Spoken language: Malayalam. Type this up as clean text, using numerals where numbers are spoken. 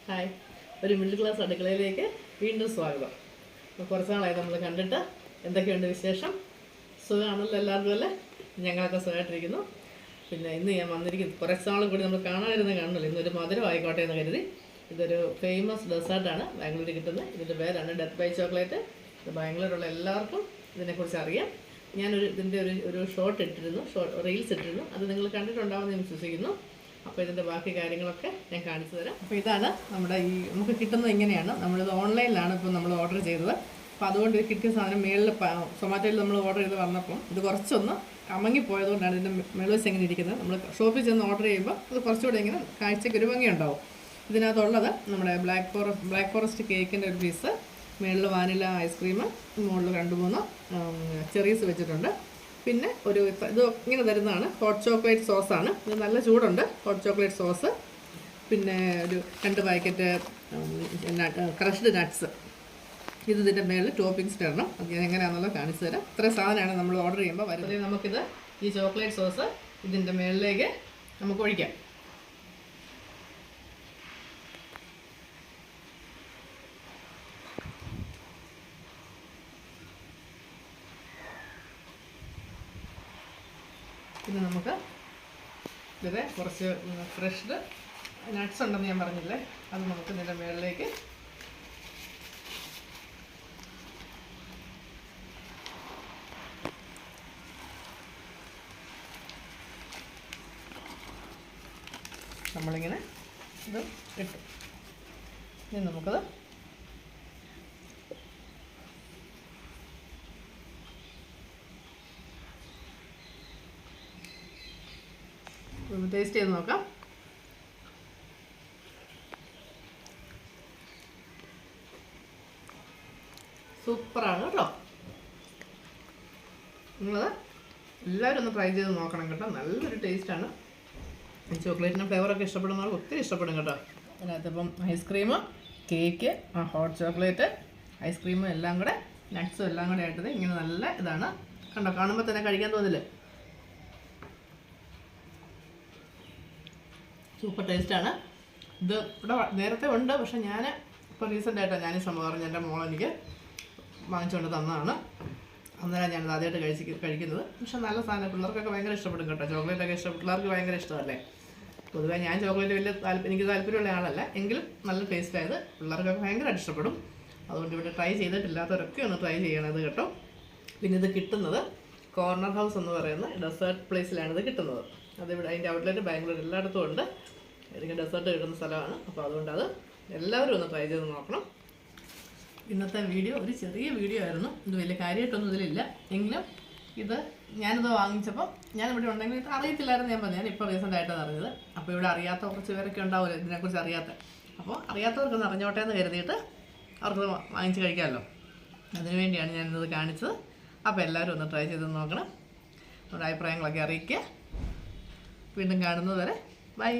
ഹായ്, ഒരു മിഡിൽ ക്ലാസ് അടുക്കളയിലേക്ക് വീണ്ടും സ്വാഗതം. അപ്പോൾ കുറച്ച് നാളായി നമ്മൾ കണ്ടിട്ട്. എന്തൊക്കെയുണ്ട് വിശേഷം? സുഖമാണല്ലോ എല്ലാവർക്കും അല്ലേ? ഞങ്ങളൊക്കെ സുഖമായിട്ടിരിക്കുന്നു. പിന്നെ ഇന്ന് ഞാൻ വന്നിരിക്കുന്നത് കുറച്ച് നാളും കൂടി നമ്മൾ കാണണമല്ലോ. ഇന്നൊരു മധുരം ആയിക്കോട്ടെ എന്ന് കരുതി. ഇതൊരു ഫേമസ് ഡെസേർട്ടാണ് ബാംഗ്ലൂരിൽ കിട്ടുന്നത്. ഇതിൻ്റെ പേരാണ് ഡെത്ത് ബൈ ചോക്ലേറ്റ്. ഇത് ബാംഗ്ലൂരുള്ള എല്ലാവർക്കും ഇതിനെക്കുറിച്ച് അറിയാം. ഇതിൻ്റെ ഒരു ഷോർട്ട് ഇട്ടിരുന്നു, റീൽസ് ഇട്ടിരുന്നു. അത് നിങ്ങൾ കണ്ടിട്ടുണ്ടാവുമെന്ന് ഞാൻ വിശ്വസിക്കുന്നു. അപ്പോൾ ഇതിൻ്റെ ബാക്കി കാര്യങ്ങളൊക്കെ ഞാൻ കാണിച്ചു തരാം. അപ്പോൾ ഇതാണ് നമ്മുടെ നമുക്ക് കിട്ടുന്നത് ഇങ്ങനെയാണ്. നമ്മളിത് ഓൺലൈനിലാണ് ഇപ്പോൾ നമ്മൾ ഓർഡർ ചെയ്തത്. അപ്പോൾ അതുകൊണ്ട് ഇത് കിട്ടിയ സാധനം മേളിൽ സൊമാറ്റോയിൽ നമ്മൾ ഓർഡർ ചെയ്ത് വന്നപ്പം ഇത് കുറച്ചൊന്ന് കമങ്ങിപ്പോയതുകൊണ്ടാണ് ഇതിൻ്റെ മെളുവസ് എങ്ങനെ ഇരിക്കുന്നത്. നമ്മൾ ഷോപ്പിൽ ചെന്ന് ഓർഡർ ചെയ്യുമ്പോൾ അത് കുറച്ചുകൂടെ ഇങ്ങനെ കാഴ്ചയ്ക്ക് ഒരു ഭംഗി ഉണ്ടാവും. ഇതിനകത്തുള്ളത് നമ്മുടെ ബ്ലാക്ക് ഫോറസ്റ്റ് കേക്കിൻ്റെ ഒരു പീസ്, മേളിൽ വാനില ഐസ്ക്രീം, മുകളിൽ 2-3 ചെറീസ് വെച്ചിട്ടുണ്ട്. പിന്നെ ഇത് ഇങ്ങനെ തരുന്നതാണ് ഹോട്ട് ചോക്ലേറ്റ് സോസാണ്. ഇത് നല്ല ചൂടുണ്ട് ഹോട്ട് ചോക്ലേറ്റ് സോസ്. പിന്നെ ഒരു 2 പാക്കറ്റ് ക്രഷ്ഡ് നട്ട്സ്. ഇതിൻ്റെ മേളിൽ ടോപ്പിങ്സ് ഇടണം. അത് ഞാൻ എങ്ങനെയാണെന്നുള്ളത് കാണിച്ചു തരാം. ഇത്രയും സാധനമാണ് നമ്മൾ ഓർഡർ ചെയ്യുമ്പോൾ വരുന്നത്. നമുക്കിത് ഈ ചോക്ലേറ്റ് സോസ് ഇതിൻ്റെ മേളിലേക്ക് നമുക്ക് ഒഴിക്കാം. പിന്നെ നമുക്ക് ഇതിൽ കുറച്ച് ഫ്രഷ്ഡ് നട്ട്സ് ഉണ്ടെന്ന് ഞാൻ പറഞ്ഞില്ലേ, അത് നമുക്ക് ഇതിൻ്റെ മുകളിലേക്ക് നമ്മളിങ്ങനെ ഇത് ഇട്ടു. ഇനി നമുക്കത് ടേസ്റ്റ് ചെയ്ത് നോക്കാം. സൂപ്പറാണ് കേട്ടോ. നിങ്ങളത് എല്ലാവരും ഒന്ന് ട്രൈ ചെയ്ത് നോക്കണം കേട്ടോ. നല്ലൊരു ടേസ്റ്റാണ്. ഈ ചോക്ലേറ്റിൻ്റെ ഫ്ലേവറൊക്കെ ഇഷ്ടപ്പെടുന്നവർക്ക് ഒത്തിരി ഇഷ്ടപ്പെടും കേട്ടോ. അതിനകത്തിപ്പം ഐസ്ക്രീം, കേക്ക്, ഹോട്ട് ചോക്ലേറ്റ്, ഐസ്ക്രീമും എല്ലാം കൂടെ നട്ട്സും എല്ലാം കൂടെ ആയിട്ടത് ഇങ്ങനെ നല്ല ഇതാണ് കണ്ടോ. കാണുമ്പോൾ തന്നെ കഴിക്കാൻ തോന്നില്ലേ? സൂപ്പർ ടേസ്റ്റാണ്. ഇത് ഇവിടെ നേരത്തെ ഉണ്ട്, പക്ഷേ ഞാൻ ഇപ്പോൾ റീസെൻ്റായിട്ടാണ് ഞാൻ ഈ സംഭവം പറഞ്ഞ് എൻ്റെ മോൾ എനിക്ക് വാങ്ങിച്ചുകൊണ്ട് തന്നതാണ്. അന്നേരം ഞാനത് ആദ്യമായിട്ട് കഴിക്കുന്നത്. പക്ഷേ നല്ല സാധനം, പിള്ളേർക്കൊക്കെ ഭയങ്കര ഇഷ്ടപ്പെടും കേട്ടോ. ചോക്ലേറ്റൊക്കെ പിള്ളേർക്ക് ഭയങ്കര ഇഷ്ടമല്ലേ. പൊതുവേ ഞാൻ ചോക്ലേറ്റ് എനിക്ക് താല്പര്യമുള്ള ആളല്ല, എങ്കിലും നല്ല ടേസ്റ്റായത് പിള്ളേർക്കൊക്കെ ഭയങ്കരമായിട്ട് ഇഷ്ടപ്പെടും. അതുകൊണ്ട് ഇവിടെ ട്രൈ ചെയ്തിട്ടില്ലാത്തവരൊക്കെ ഒന്ന് ട്രൈ ചെയ്യണത് കേട്ടോ. പിന്നെ ഇത് കിട്ടുന്നത് കോർണർ ഹൗസ് എന്ന് പറയുന്ന ഡെസേർട്ട് പ്ലേസിലാണിത് കിട്ടുന്നത്. അതിവിടെ അതിൻ്റെ ഔട്ട്ലെറ്റ് ബാംഗ്ലൂർ എല്ലായിടത്തും ഉണ്ട്. എനിക്ക് ഡെസേർട്ട് കിട്ടുന്ന സ്ഥലമാണ്. അപ്പോൾ അതുകൊണ്ട് അത് എല്ലാവരും ഒന്ന് ട്രൈ ചെയ്ത് നോക്കണം. ഇന്നത്തെ വീഡിയോ ഒരു ചെറിയ വീഡിയോ ആയിരുന്നു. ഇത് വലിയ കാര്യമായിട്ടൊന്നും ഇതിലില്ല. എങ്കിലും ഞാനിത് വാങ്ങിച്ചപ്പോൾ ഞാനിവിടെ ഉണ്ടെങ്കിൽ ഇത് അറിയത്തില്ലായിരുന്നു. ഞാനിപ്പോൾ റീസെൻ്റായിട്ടാണ് അറിഞ്ഞത്. അപ്പോൾ ഇവിടെ അറിയാത്ത കുറച്ച് പേരൊക്കെ ഉണ്ടാവില്ല ഇതിനെക്കുറിച്ച് അറിയാത്ത. അപ്പോൾ അറിയാത്തവർക്കൊന്ന് അറിഞ്ഞോട്ടെ എന്ന് കരുതിയിട്ട് അവർക്ക് വാങ്ങിച്ച് കഴിക്കാമല്ലോ. അതിനുവേണ്ടിയാണ് ഞാനിത് കാണിച്ചത്. അപ്പോൾ എല്ലാവരും ഒന്ന് ട്രൈ ചെയ്ത് നോക്കണം. നമ്മുടെ അഭിപ്രായങ്ങളൊക്കെ അറിയിക്കുക. വീണ്ടും കാണുന്നത് വരെ ബൈ.